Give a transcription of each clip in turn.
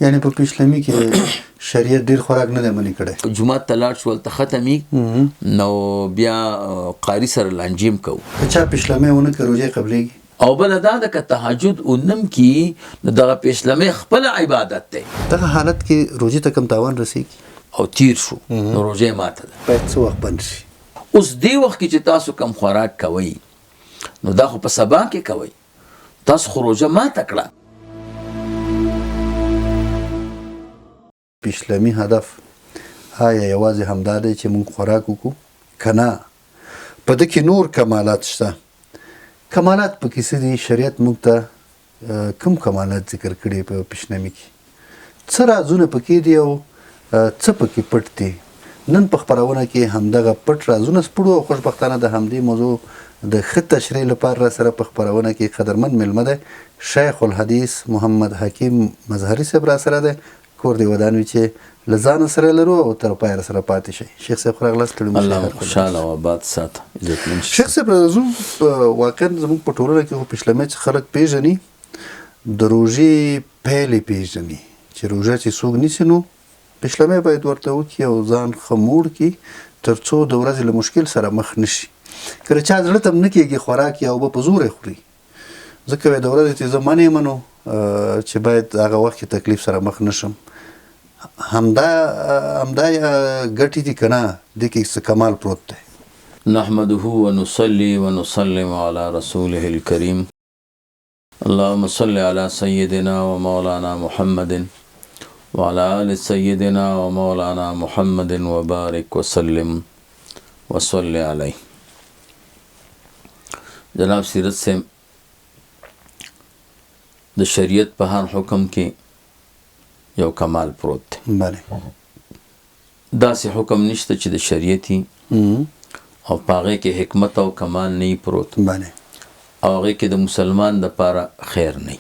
یعنی په پیشلمي کې شریعت ډیر خوراک نه دی منې کړی. جمعه ته لاړ شو هلته ختمي نو بیا قاري سره لانجیم کوو. که چا پیشلمي ونه کړي روژې قبلېږي؟ او بل دا ده که تهجد اونم کی نو دغه پیشلمې خپل عبادت دی. دغه حالت کې روژې ته کم تاوان رسېږي او تیر شو نو روژې ماته ده. باید څه وخت بند شي؟ اوس دې وخت کې چې تاسو کم خوراک کوئ نو دا خو په سبا کې کوئ، تاسو خو روژه ماته کړه. پیشلمي هدف آیا یوازې همدا دی چې موږ خوراک وکړو که نه په ده کې نور کمالات شته؟ کمالات پکې څه دي؟ شریعت موږ ته کوم کمالات ذکر کړي په پیشلمي کې؟ څه رازونه پکې دي او څه پکې پټ دي؟ نن په خپرونه کې همدغه پټ رازونه سپړو او خوشبختانه د همدې موضوع د ښه تشریح لپاره را سره په خپرونه کې قدرمن میلمه دی شیخ الحدیث محمد حکیم مظهري صاحب را سره دی. کور دی ودان وي چې له ځانه سره لرو او تر پایه سره پاتې شئ. شیخ صاحب ښه راغلاست. الله خوشحاله او آباد ساته. عزتمن شیخ صاحب واقعا زموږ په ټولنه کې خو پیشلمي چې خلک پیژني د روژې پیلې پیژني چې روژه چې څوک نیسي نو پیشلمي باید ورته وکړي او ځان ښه موړ کړي تر څو د ورځې له مشکل سره مخ نشي. که چا زړه ته هم نه کېږي خوراک یا اوبه په زور یې خوري ځکه د ورځې چې زه منې منو چې باید هغه وخت کې تکلیف سره مخ نشم. همدا ګټې دي که نه دې کې څه کمال پروت دی؟ نحمده ونصلي ونسلم على رسوله الكريم اللهم صل على سيدنا ومولانا محمد وعلى آل سيدنا ومولانا محمد وبارك وسلم وصل عليه. جناب سیرت سے د شریعت په هر حکم کې یو کمال پروت دی. بله داسې حکم نشته چې د شریعتي او په هغې کې حکمت او کمال نه پروت بله او هغې کې د مسلمان دپاره خیر نه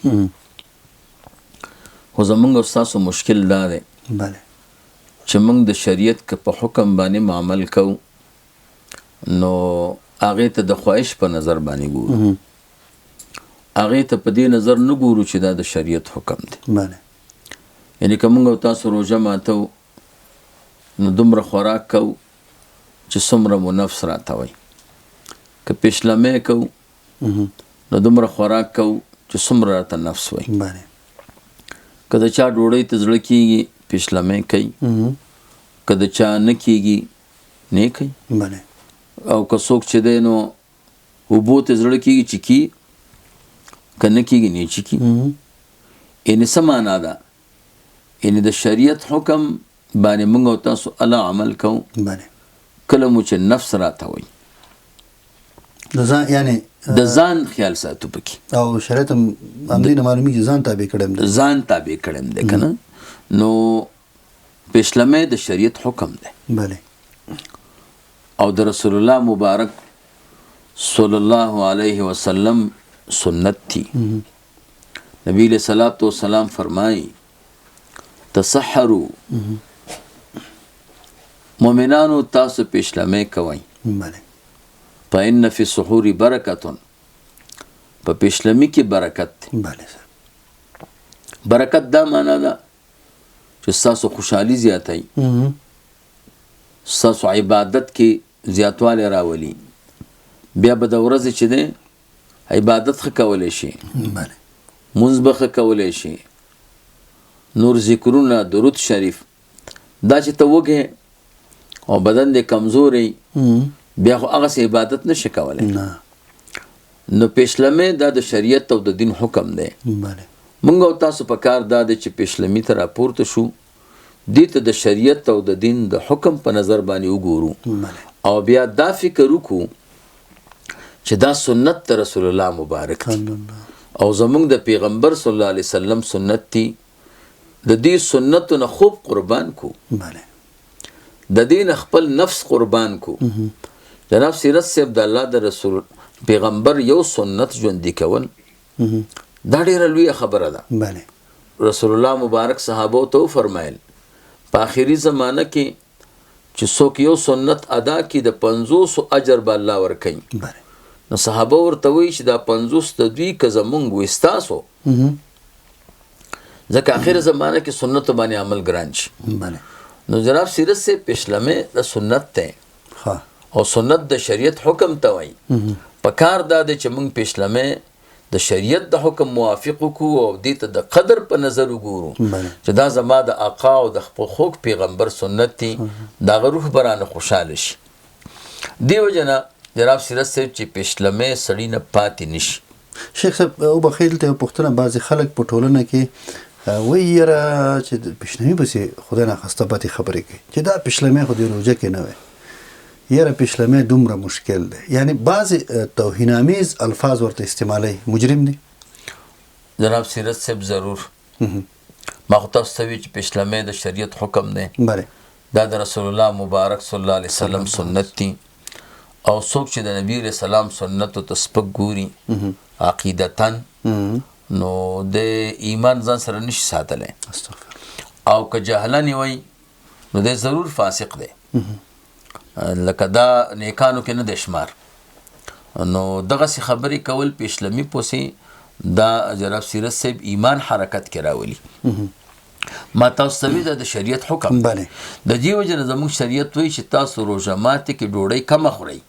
خو زمونږ او ستاسو مشکل دا دی بله چې موږ د شریعت که په حکم باندې عمل کوو نو هغې ته د خواهش په نظر باندې ګورو، هغې ته په دې نظر نه ګورو چې دا د شریعت حکم دی. بله یعنی که موږ او تاسو روژه ماتو نو دومره خوراک کوو چې څومره مو نفس راته وایي، که پیشلمۍ کوو نو دومره خوراک کوو چې څومره راته نفس وایي. بله که د چا ډوډۍ ته زړه کېږي پیشلمۍ کوي، که د چا نه کېږي نه کوي. بله او که څوک چې دی نو اوبو ته زړه کېږي چې کي، که نه کېږي نه چې کي. یعنې څه معنا ده؟ یعنی د شریعت حکم باندې موږ او تاسو الله عمل کوو کله مو چې نفس راته وایي د ځان یعنی د ځان خیال ساتو پکې او شریعت هم همدې نه معلومیږي ځان تابع کړم دی، ځان تابع کړم دی که نه. نو پیشلمۍ د شریعت حکم دی. بله او د رسول الله مبارک صلی الله علیه وسلم سنت تھی. نبی علیہ الصلوۃ والسلام فرمائی تسحروا مومنانو تاسو پیشلمۍ کوئ بله فإن فی السحور برکة په پیشلمۍ کې برکت دی. بله برکت دا معنا ده چې ستاسو خوشحالي زیاتوي، ستاسو عبادت کې زیاتوالی راولي، بیا به د ورځې چې دی عبادت ښه کولی شي، بله مونځ به ښه کولی شي، نور ذکرونه درود شریف. دا چې ته وږې او بدن دې کمزوری بیا خو هغسې عبادت نشي کولی. نو پیشلمۍ دا د شریعت او د دین حکم دی. بله موږ او تاسو په کار دا دی چې پیشلمۍ ته راپورته شو، دې ته د شریعت او د دین د حکم په نظر باندې وګورو او بیا دا فکر وکړو چې دا سنت د رسول الله مبارک دی او زمونږ د پیغمبر صلی الله علیه وسلم سنت دی. د دې سنتو نه خوب قربان کو، بله د دې نه خپل نفس قربان کو. جناب سیرت صاحب د الله د رسول پیغمبر یو سنت ژوندي کول دا ډېره لویه خبره ده. بله رسول الله مبارک صحابو ته فرمایل په آخري زمانه کې چې څوک یو سنت ادا کړي د 500 اجر به الله ورکوي. نو صحابه ورته وایي چې دا 50 د دوی که زمونږ وي ستاسو ځکه آخر زمانه کې سنت باندې عمل ګران شي. بله. نو جناب سیرت سے پیشلمه د سنت ته ها او سنت د شریعت حکم ته وای. پکار دا د چې موږ پیشلمه د شریعت د حکم موافق کو او دې ته د قدر په نظر وګورو چې دا زما د آقا او د خپل خوږ پیغمبر سنت دي، دا روح برانه خوشاله شي. دیو جنا جناب سیرت سے چې پیشلمه سړی نه پاتې نشي. شیخ صاحب او بخیل ته پښتنه بعضی خلک په ټولنه کې وایي یاره چې د پیشلمي پسې خدای نه خسته پاتې خبرې کوي چې دا پیشلمي خو د روژه کې نه وي، یاره پیشلمي دومره مشکل دی، یعنی بعضې توهینامیز الفاظ ورته استعمالوي، مجرم دی؟ جناب سیرت صاحب ضرور ما خو تاسو ته وی چې پیشلمي د شریعت حکم دی، بله دا د رسول الله مبارک صلی الله علیه وسلم سنت دي، او څوک چې د نبی علیہ السلام سنتو ته سپک ګوري عقیدتن نو د ایمان ځان سره نشي ساتلی، او که جهلن وي نو دی ضرور فاسق دی، لکه دا نیکانو کې نه دی شمار. نو دغسې خبرې کول پیشلمي پسې دا جناب سیرت صاحب ایمان حرکت کې راولي. ما تاسو ته وی دا د شریعت حکم بله د دې وجه نه زموږ شریعت وایي چې تاسو روژه ماتې کې ډوډۍ کمه خورئ.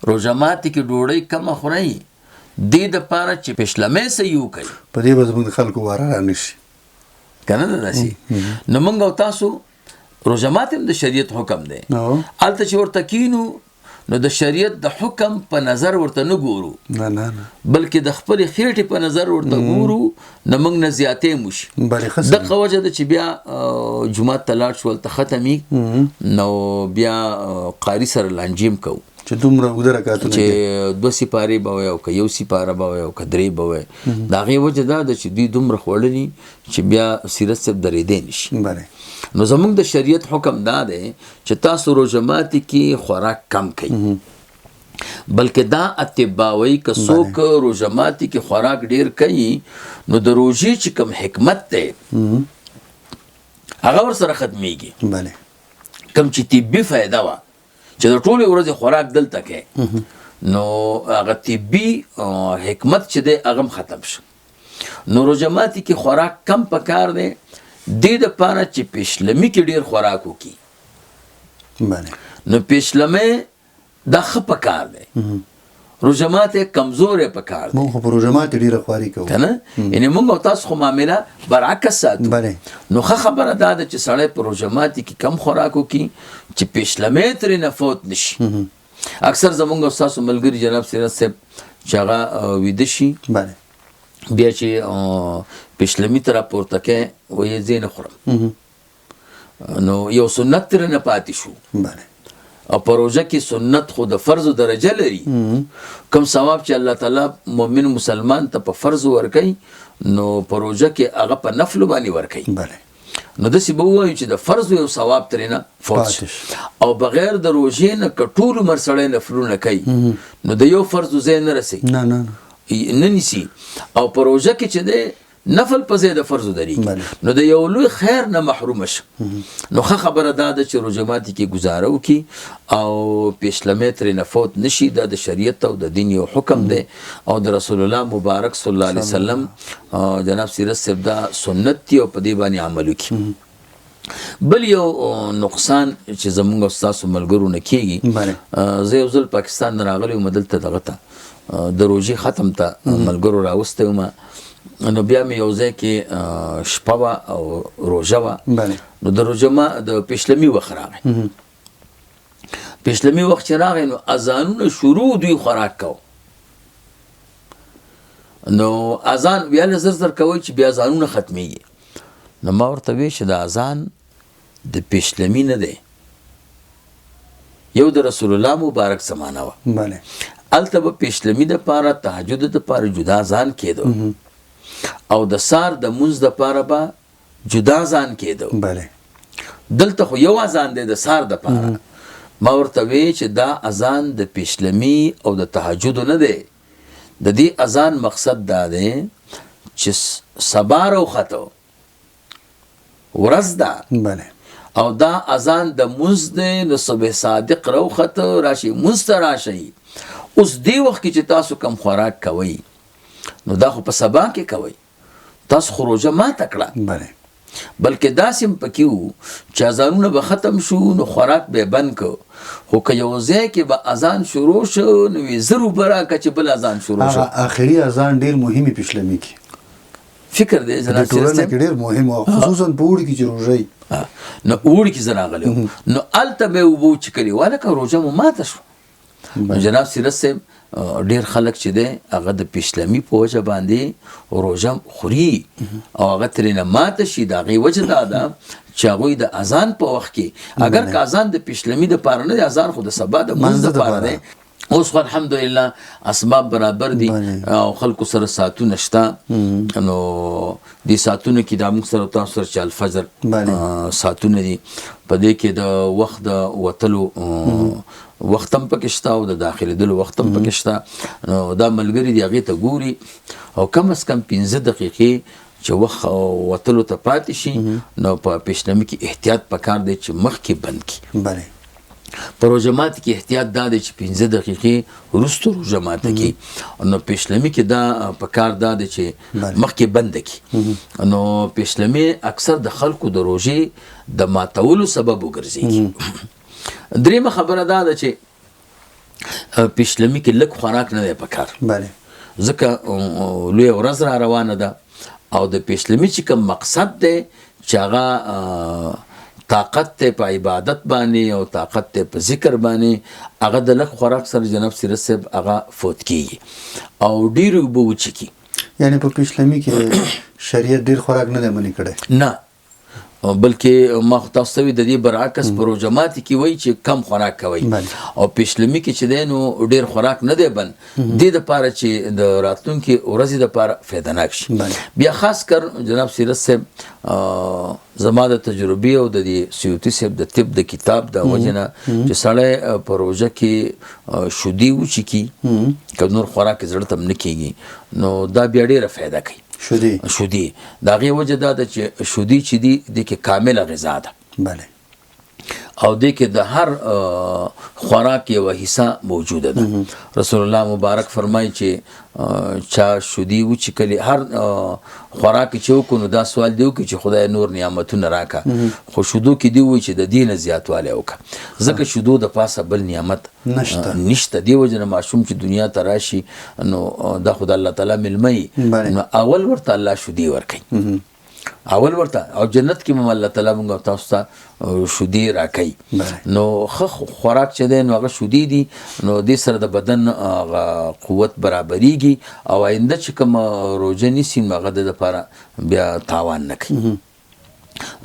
روژه ماتې کې ډوډۍ کمه خورئ دې دپاره چې پیشلمۍ صحیح وکړئ، په دې به زموږ د خلکو واره رانشي که نه ده داسې. نو موږ او تاسو روژه ماتې هم د شریعت حکم دی، هلته چې ورته کینو نو د شریعت د حکم په نظر ورته نه ګورو، نه نه نه بلکې د خپلې خېټې په نظر ورته ګورو، نو موږ نه زیاتې موشي. دغه وجه ده چې بیا جومات ته لاړ شو هلته ختمي نو بیا قاري سره لانجیم کوو چې دومره اوږده رکعتونه چې 2 سپارې به وای او که 1 سپاره به وای او که 3 به وای. د هغې وجه دا ده چې دوی دومره خوړلي چې بیا سیرت صاحب درېدی نشي. بله نو زموږ د شریعت حکم دا دی چې تاسو روژه ماتې کې خوراک کم کوئ، بلکې دا اتباوی که څوک روژه ماتې کې خوراک ډیر کوي نو د روژې چې کوم حکمت دی هغه ورسره ختمیږي. بله کوم چې طبي فایده وه چې د ټولې ورځې خوراک دلته کوي نو هغه طبي حکمت چې دی هغه هم ختم شو. نو روژه ماتې کې خوراک کم پکار دی دې دپاره چې پیشلمي کې ډېر خوراک وکړي. بله نو پیشلمۍ دا ښه پکار دی، روژه ماتې کمزوری پکار دی. موږ خو په روژه ماتې ډېره خواري کوو که نه، یعنې موږ او تاسو خو معامله برعکس ساتو. نو ښه خبره دا ده چې سړی په روژه ماتې کې کم خوراک وکړي چې پیشلمۍ ترې نه فوت نشي. اکثر زموږ او ستاسو ملګري جناب سیرت صاحب چې هغه ویده شي بیا چې پیشلمي ته راپورته کوي وایي زه نه خورم، نو یو سنت ترې نه پاتې شو. او په روژه کې سنت خو د فرضو درجه لري، کوم ثواب چې الله تعالی مؤمن مسلمان ته په فرض ورکوي نو په روژه کې هغه په نفلو باندې ورکوي. نو داسې به ووایو چې د فرض یو ثواب ترې نه فوت شي، او بغیر د روژې نه که ټول عمر سړی نفلونه کوي نو د یو فرض ځای نه رسي نه نیسي، او په روژه کې چې دی نفل په ځای د فرضو درېږي نو د یو لوی خیر نه محرومه شي. نو ښه خبره دا ده چې روژه ماتې کې ګزاره وکړي او پیشلمۍ ترې نه فوت نشي. دا د شریعت او د دین یو حکم دی او د رسول الله مبارک صلی الله علیه وسلم جناب سیرت صاحب دا سنت دی او په دې باندې عمل وکړي. بل یو نقصان چې زموږ او ستاسو ملګرو نه کېږي، زه یو ځل پاکستان نه راغلی وم دلته دغه ته د روژې ختم ته ملګرو راوستی وم، نو بیا مې یو ځای کې شپه وه او روژه وه، نو د روژه د پیشلمي وخت راغی. پیشلمي وخت چې راغی نو اذانونه شروع دوی خوراک کو، نو اذان بیا زر زر کوئ چې بیا اذانونه ختمیږي. نو ما ورته وی چې د اذان د پیشلمي نه دی، یو د رسول الله مبارک زمانه وه، هلته به پیشلمي دپاره تهجد دپاره جدا اذان کېدو او د سار د مونځ دپاره به جدا اذان کېدو. دلته خو یو اذان دی د سار دپاره. ما ورته وی چې دا اذان د پیشلمي او د تهجدو نه دی، د دې اذان مقصد دا دی چې سبا راوخته ورځ ده او دا اذان د مونځ دی، نو صبح صادق راوخته راشي مونځ ته راشئ. اوس دې وخت کې چې تاسو کم خوراک کوئ نو دا خو په سبا کې کوئ، تاسو خو روژه ماته کړه بله بلکې داسې هم پکې وو چې اذانونه به ختم شو نو خوراک به بند کو خو که یو ځای کې به اذان شروع شو نو وی زرو براکه چې بل اذان شروع شو آخري اذان ډیر مهمه پیشلمی کی فکر دی د ټولنه کې ډیر مهم او خصوصا په وړ کې چې روژه نو وړ کې زنا غلو نو الته به وبو چې کړي والکه روژه مو ماته شو جناب سیرت صاحب ډیر خلک چې دی هغه د پیشلمی په وجه باندې روژه خوري او هغه ترېنه ماته شي د هغې وجه دا ده چې هغوی د اذان په وخت کې اگر که اذان د پیشلمی دپاره نه دی اذان خو د سبا د مونځ دپاره دی اوس خو الحمدلله اسباب برابر دي او خلکو سره ساعتونه شته نو دې ساعتونو کې دا موږ سره تاسو سره چې الفجر ساعتونه دي په دې کې د وخت د وتلو وخت هم پکې شته او د داخلېدلو وخت هم پکې شته نو دا ملګري دي هغې ته ګوري او کم از کم 15 دقیقې چې وخت وتلو ته پاتې شي نو په پیشلمي کې احتیاط پکار دی چې مخکې بند کړي بله په روژه ماتي کې احتیاط دا دی چې 15 دقیقې وروسته روژه ماته کړي نو پیشلمي کې دا پکار دا دی چې مخکې بنده کړي نو پیشلمي اکثر د خلکو د روژې د ماتولو سبب وګرځي درېمه خبره دا ده چې پیشلمي کې لږ خوراک نه دی پکار بله ځکه لویه ورځ را روانه ده او د پیشلمي چې کوم مقصد دی چې هغه طاقت ته په عبادت باندې او طاقت ته په ذکر باندې هغه د لږ خوراک سره جناب سیرت صاحب هغه فوت کیږي او ډېر اوبه وڅښي یعنی په پیشلمي کې شریعت ډیر خوراک نه دی منع کړی نه بلکې ما خو تاسو ته د دې برعکس په روژه ماتي کې وایي چې کم خوراک کوئ او پیشلمي کې چې دی نو ډېر خوراک نه دی بند دې دپاره چې د راتلونکي ورځې دپاره فایدهناک شي بیا خاص کر جناب سیرت صاحب زما د تجربې او د دې سیوطي صاحب د طب د کتاب د وجې نه چې سړی په روژه کې شودي وڅښي که نور خوراک یې زړه ته هم نه کېږي نو دا بیا ډېره فایده کوي شودي د هغې وجه دا ده چې شودي چې دي دې کې کامله غذا ده بله او دې کې د هر خوراک یوه حصه موجوده ده رسول الله مبارک فرمایي چې چا شودي وچښلې هر خوراک چې وکړو نو دا سوال دی وکړي چې خدای نور نعمتونه راکړه خو شودو کې دی وایي چې د دې نه زیاتوالی وکړه ځکه شودو د پاسه بل نعمت نشته دې وجه نه ماشوم چې دنیا ته راشي نو دا خو د الله تعالی میلمه وي نو اول ورته الله شودي ورکوي اول ورته او جنت کې هم الله تعالی موږ تاسو ته شودي راکوي نو ښه خوراک چې دی نو هغه شودي دي نو دې سره د بدن قوت برابریږي او آینده چې کوم روژه نیسي نو هغه د دپاره بیا تاوان نه کوي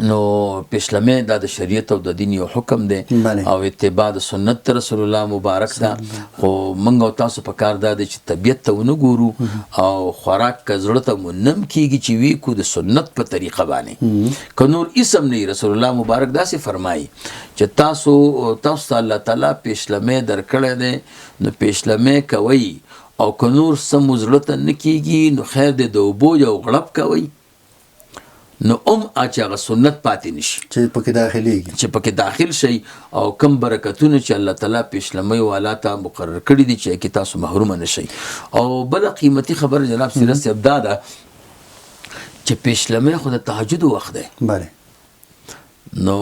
نو پیشلمي دا د شریعت او د دین یو حکم دی او اتباع د سنت رسول الله مبارک ده خو موږ او تاسو په کار دا دی چې طبیعت ته ونه ګورو او خوراک که زړه ته مو نم کېږي چې وی کو د سنت په طریقه باندې که نور اسم نه رسول الله مبارک داسې فرمایي چې تاسو ته الله تعالی پیشلمي درکړی دی نو پیشلمي کوئ او که نور څه مو زړه ته نه کېږي نو خیر دی د اوبو یو غړپ کوئ نو چې هغه سنت پاتې نشي چې پکې داخليږي چې پکې داخل شي او کم برکتونه چې الله تعالی پیشلمي والا ته مقرر کړی دي چې کې تاسو محروم نه شئ او بل قیمتي خبر جناب سیرت صاحب دا ده چې پیشلمي خو د تهجد وخت دی بله نو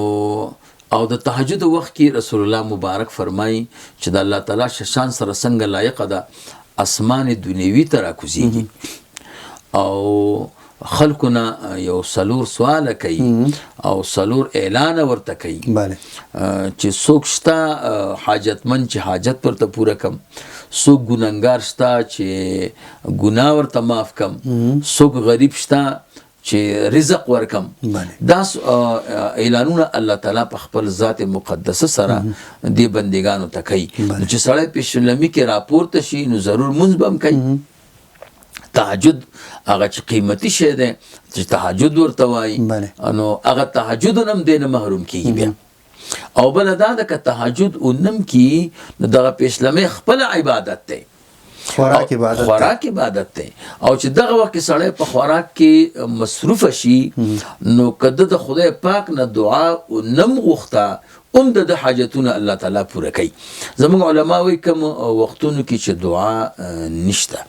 او د تهجد وخت کې رسول الله مبارک فرمایي چې د الله تعالی شان سره څنګه لایق ده اسمان دنیوي ته راکوزیږي او خلقنا یو سلور سوال کوي او سلور اعلان ورته کوي بله چې څوک شته حاجتمند چې حاجت ورته پوره کم څوک ګناهګار شته چې ګناه ورته معاف کم څوک غریب شته چې رزق ورکم دا اعلانونه الله تعالی په خپل ذات مقدسه سره دی بندگانو ته کوي چې سړی پیشلمي کې راپورته شي نو ضرور مونځ به هم کوي تهجد هغه چې قیمتي شی دی چې تهجد ورته وایي نو هغه تهجد هم دی نه محروم کېږي بیا او بله دا ده که تهجد اونم کېږي نو دغه پیشلمي خپل عبادت دی خوراک عبادت دی او چې دغه وخت کې سړی په خوراک کې مصروفه شي نو که د خدای پاک نه دعا اونم غوښته د حاجتونه الله تعالی پوره کوي زموږ علما وایي کوم وختونو کې چې دعا نشته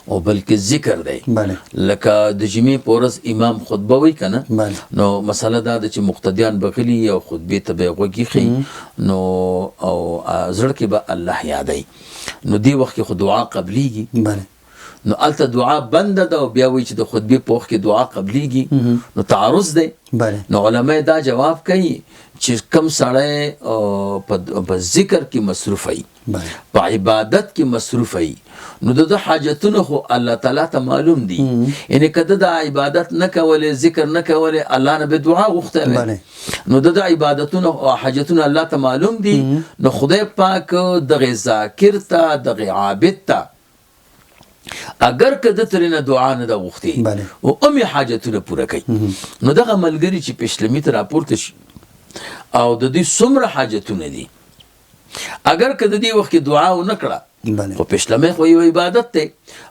او بلکې ذکر دی بله. لکه د جمعې په ورځ امام خطبه وایي که نه بله. نو مسله دا ده چې مقتدیان به غلي او خطبې ته به یې غوږ ایښي نو او زړه کې به الله یادوي نو دې وخت کې خو دعا قبلیږي بله. نو الته دعا بنده ده او بیا وایي چې د خطبې په وخت کې دعا قبلیږي نو تعرض دی بله. نو علماء دا جواب کوي چې کم سړی په ذکر کې مصروف وي بله. په عبادت کې مصروف وي نو د حاجتونه خو الله تعالی ته معلوم دي یعنی کده د عبادت نه کولې ذکر نه کولې الله نه به دعا غوښته بله. نو د عبادتونو او حاجتونو الله ته معلوم دي نو خدای پاک دغه ذاکر ته دغه عابد ته اگر کده ترنه دعا نه د غوښتي او امي حاجتونه پوره کوي نو دغه ملګری چې پښلمی ته راپورته شي او د دې څومره حاجتونه دي اگر کده دې وخت دعا و نکړه خو پښلمی خو یو عبادت دی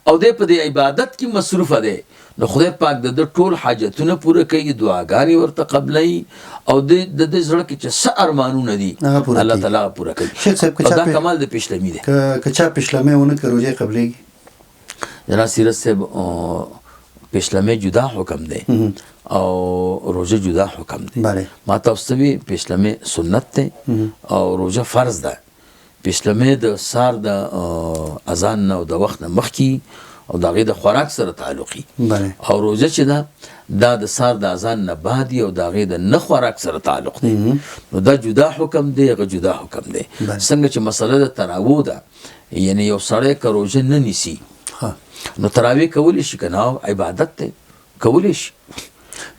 او دې په دې عبادت کې مصروف دی نو خدای پاک د ټول حاجتونه پوره کوي دعاګانې ورته قبلای او د زړه کې چې څه ارمانونه دي الله تعالی پوره کوي دا کمال د پښلمی دی که چا پښلمی ونه کړي روزه قبليږي جناب سیرت صاحب پښلمی جدا حکم دی او روزه جدا حکم دی ما تاسو ته پښلمی سنت دی او روزه فرض ده پښلمی د سار د اذان نه او د وخت نه مخکي او دغه د خوراک سره تعلقي او روزه چې دا د سار د اذان نه بعد او دغه د نه خوراک سره تعلق دی نو دا جدا حکم دی غو جدا حکم دی څنګه چې مسله د تراویح ده یعنی یو سړی که روزه نه نیسي نو تراویح کولی شي که نه عبادت دی کولی شي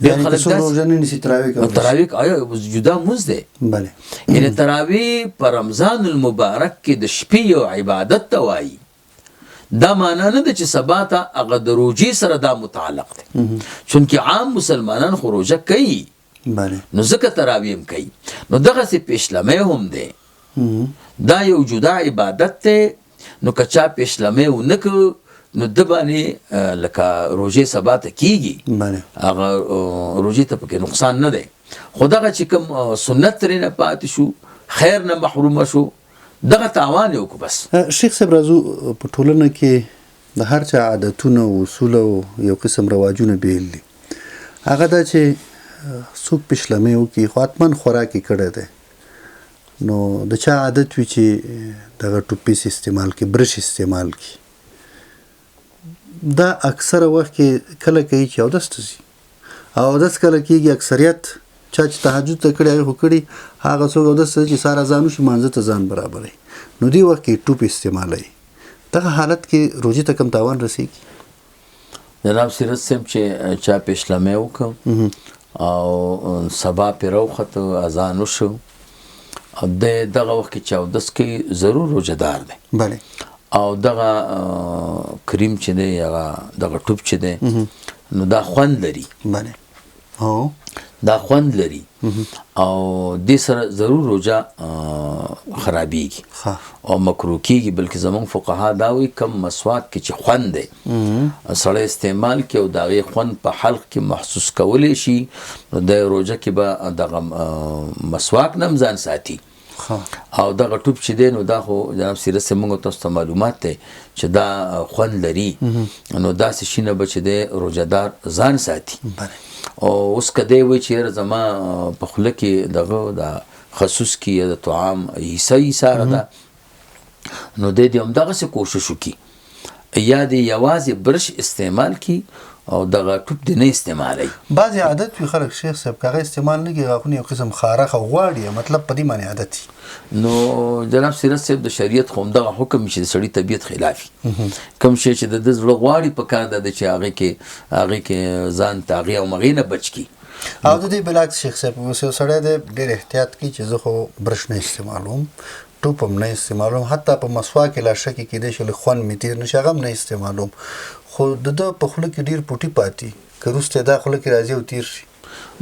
ډېر خلک داسې روزه نه نیسي تراویح آیا جدا مونځ دی یعنی تراویح په رمضان المبارک کې د شپې یو عبادت ته وایي دا معنا نه ده چې سبا ته هغه د روژې سره دا متعلق دی چونکې عام مسلمانان خو روژه کوي نو ځکه تراویح هم کوي نو دغسې پښلمی هم دی دا یو جدا عبادت دی نو که چا پښلمی ونه کړ نو د باندې لکه روژې سبا ته کیږي هغه روژې ته پکې نقصان نه دی خو دغه چې کوم سنت ترېنه پاتې شو خیر نه محرومه شو دغه تاوان یې وکړو بس شیخ صاحب راځو په ټولنه کې د هر چا عادتونه او اصول او یو قسم رواجونه بیل دي هغه دا چې څوک پښلمی وکړي خو حتما خوراک یې کړی دی نو د چا عادت وي چې دغه ټوپیس استعمال کړي برش استعمال کړي دا اکثره وخت کې کله کوي چې اودس ته ځي او اودس کله کېږي اکثریت چا چې تهجد ته کړی هغه خو کړي هغه څوک اودس ته چې ساره ځان وشي مانځه ته ځان برابروي نو دې وخت کې ټوپ استعمالوي دغه حالت کې روژې ته کوم تاوان رسېږي جناب سیرت صاحب چې چا پښلمی وکړ او سبا پرې راوخته اذان وشو او دغه وخت کې چې اودس کوي ضرور روژهدار دی بله او دغه کریم چې دی هغه دغه ټوپ چې دی نو دا خوند لري بله هو دا خوند لري او دې سره ضرور روژه خرابېږي او مکروه کېږي بلکې زموږ فقها دا وایي کم مسواک کې چې خوند دی سړی استعمال کې او د هغې خوند په حلق کې محسوس کولی شي نو د روژه کې به دغه مسواک نه هم ځان ساتي او دغه ټوپ چې دی نو دا خو جناب سیرت صاحب موږ تاسو ته معلومات دی چې دا خوند لري نو داسې شي نه به چې دی روژهدار ځان ساتي او اوس که دی وایي چې یاره زما په خوله کې دغه د خصوص کې یا د طعام حصه ایساره ده نو دی دې همدغسې کوشش وکړي یا دې یوازې برش استعمال کړي او دغه ټوپ دې نه استعمالوي بعضې عادت وي خلک شیخ صاحب که هغه استعمال نه کړي غاښونه یو قسم خارخ او غواړي مطلب په دې باندې عادت وي نو جناب سیرت صاحب د شریعت خو همدغه حکم چې د سړي طبیعت خلاف وي کوم شی چې د ده زړه غواړي په کار ده چې هغې کې ځان ته هغې او مغې نه بچ کړي او د دې بلاکس شیخ صاحب اوس یو سړی دی ډېر احتیاط کوي چې زه خو برش نه استعمالوم ټوپ هم نه استعمالوم حتی په مسواک کې لا شکې کېدی شي لږ خوند مې تېر نه شي هغه هم نه استعمالوم خو د ده په خوله کې ډېر پوټي پاتې که وروسته دا خوله کې راځي او تېر شي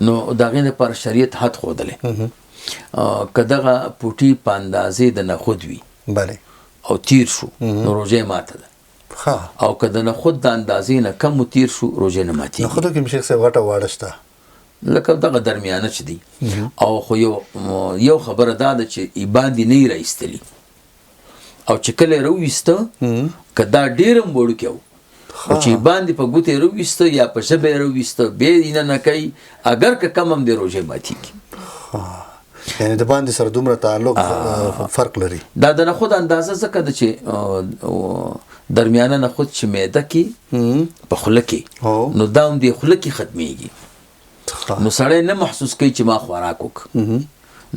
نو د هغې دپاره شریعت حد ښودلی که دغه پوټي په اندازې د نخود وي بله او تیر شو نو روژه ماته ده او که د نخود د اندازې نه کم و تیر شو روژه نه ماتېږي نخودو کې هم شیخ صاحب غټه واړه شته لکه دغه درمیانه چې دی او خو یو خبره دا ده چې باندې نه یې راایستلي او چې کله راوویسته که دا ډېر هم وړوکی و او چې باندې په ګوتې راوویسته یا په ژبه یې راوویسته بیا یې نه کوي اگر که کم هم د روژې ماتېږي. یعنې د باندې سره دومره تعلق فرق لري. دا د نخود اندازه ځکه ده چې درمیانه نخود چې معده کې په خوله کې نو دا هم د خوله کې ختمیږي نو سړی نه محسوس کوي چې ما خوراک وکړ.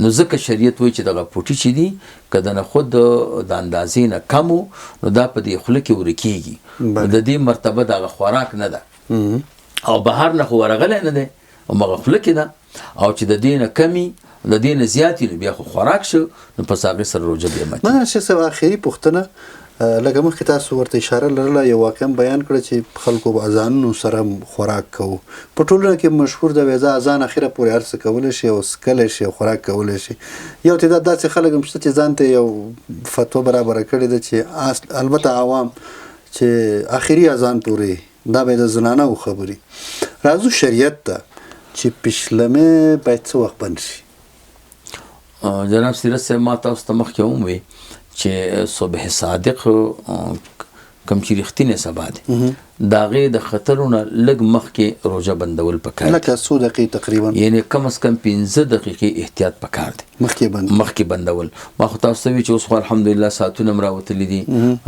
نو ځکه شریعت وایي چې دغه پوټي چې دي که د نخود د اندازې نه کم نو دا په دې خوله کې ورکېږي نو د دې مرتبه دغه خوراک نه ده او بهر نه خو ورغلی نه دی همغه خوله کې ده او چې د دې نه کمي د دې نه زیاتې نو بیا خو خوراک شو نو پس هغې سره روژه بیا ماتېږي. مننه شیخ صاحب اخري پوښتنه لکه مخکې تاسو ورته اشاره لرله یو واقعا بیان کړه چې خلکو به اذانونو سره خوراک کوو په ټولنه کې مشهور ده وایي اذان اخره پورې هر څه کولی شي او څکلی شي او خوراک کولی شي. یو تعداد داسې خلک هم شته چې ځان ته یو فتوا برابره کړې ده چې البته عوام چې اخري اذان پورې دا به د زنانهو خبرې راځو شریعت ته چې پیشلمې باید څه وخت بند شي. جناب سیرت صاحب ما تاسو ته مخکې وویل چې صبح صادق کم چې رښتینی سبا دی د هغې د خطرونه لږ مخکې روژه بندول پکار دي لکه څو دقیقې تقریبا یعنې کم از کم 15 دقیقې احتیاط پکار دی مخکې بندول. ما خو تاسو ته وی چې اوس خو الحمدلله ساعتونه هم راوتلي دي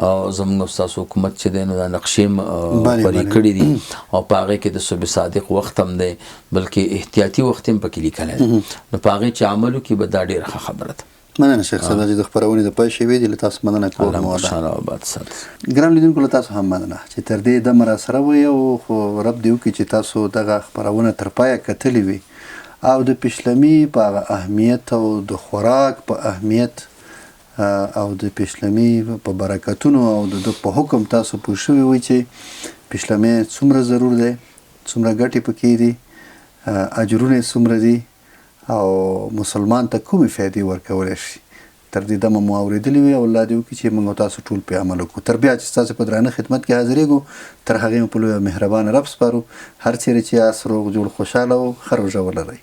او زموږ ستاسو حکومت چې دی نو دا نقشې هم خپرې کړي دي او په هغې کې د صبح صادق وخت هم دی بلکې احتیاطي وخت هم پکې لیکلی دی نو په هغې چې عمل وکړي به دا ډېره ښه خبره ده. مننه شیخ صاحب چې د خپرونې د پای شوې دي له تاسو مننه کوم. ګران لیدونکو له تاسو هم مننه چې تر دې دمه راسره وئ او خو رب دې وکړي چې تاسو دغه خپرونه تر پایه کتلې وي او د پیشلمي په هغه اهمیت او د خوراک په اهمیت او د پیشلمي په برکتونو او د په حکم تاسو پوه شوي وئ چې پیشلمي څومره ضرور دی څومره ګټې پکې دي اجرونه یې څومره دي او مسلمان ته کومې فایدې ورکولی شي. تر دې دمه مو اورېدلي وي او الله دې وکړي چې موږ تاسو ټول پرې عمل وکړو. تر بیا چې ستاسو په درانه خدمت کې حاضرېږو تر هغې مو په لویه مهربانه رب سپارو. هر چیرې چې یاست روغ جوړ خوشحاله او ښه روژه ولرئ.